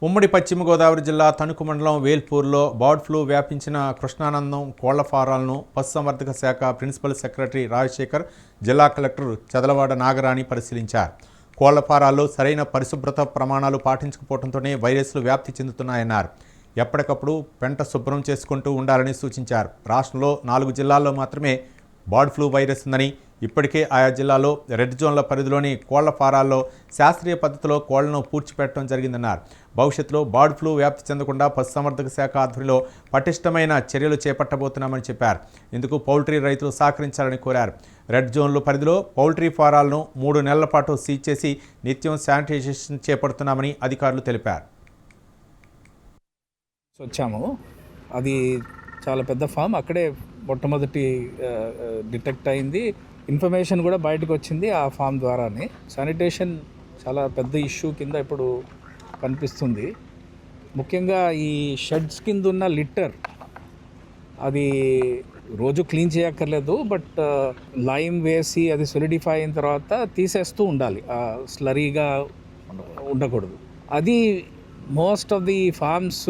ఉమ్మడి పశ్చిమ గోదావరి జిల్లా తణుకు మండలం వేల్పూర్లో బర్డ్ ఫ్లూ వ్యాపించిన కృష్ణానందం కోళ్ల ఫారాలను పశుసంవర్ధక శాఖ ప్రిన్సిపల్ సెక్రటరీ రాజశేఖర్, జిల్లా కలెక్టర్ చదలవాడ నాగరాణి పరిశీలించారు. కోళ్ల ఫారాల్లో సరైన పరిశుభ్రత ప్రమాణాలు పాటించకపోవడంతోనే వైరస్లు వ్యాప్తి చెందుతున్నాయన్నారు. ఎప్పటికప్పుడు పెంట శుభ్రం చేసుకుంటూ ఉండాలని సూచించారు. రాష్ట్రంలో 4 జిల్లాల్లో మాత్రమే బర్డ్ ఫ్లూ వైరస్ ఉందని, ఇప్పటికే ఆయా జిల్లాలో రెడ్ జోన్ల పరిధిలోని కోళ్ల ఫారాల్లో శాస్త్రీయ పద్ధతిలో కోళ్లను పూడ్చిపెట్టడం జరిగిందన్నారు. భవిష్యత్తులో బర్డ్ ఫ్లూ వ్యాప్తి చెందకుండా పశుసంవర్ధక శాఖ ఆధ్వర్యంలో పటిష్టమైన చర్యలు చేపట్టబోతున్నామని చెప్పారు. ఇందుకు పౌల్ట్రీ రైతులు సహకరించాలని కోరారు. రెడ్ జోన్ల పరిధిలో పౌల్ట్రీ ఫారాలను 3 నెలల పాటు సీజ్ చేసి నిత్యం శానిటైజేషన్ చేపడుతున్నామని అధికారులు తెలిపారు. వచ్చాము, అది చాలా పెద్ద ఫామ్, అక్కడే మొట్టమొదటి డిటెక్ట్ అయింది. ఇన్ఫర్మేషన్ కూడా బయటకు వచ్చింది ఆ ఫామ్ ద్వారానే. శానిటేషన్ చాలా పెద్ద ఇష్యూ కింద ఇప్పుడు కనిపిస్తుంది. ముఖ్యంగా ఈ షెడ్స్ కింద ఉన్న లిట్టర్ అది రోజు క్లీన్ చేయక్కర్లేదు, బట్ లైమ్ వేసి అది సొలిడిఫై అయిన తర్వాత తీసేస్తూ ఉండాలి, స్లరీగా ఉండకూడదు. అది మోస్ట్ ఆఫ్ ది ఫార్మ్స్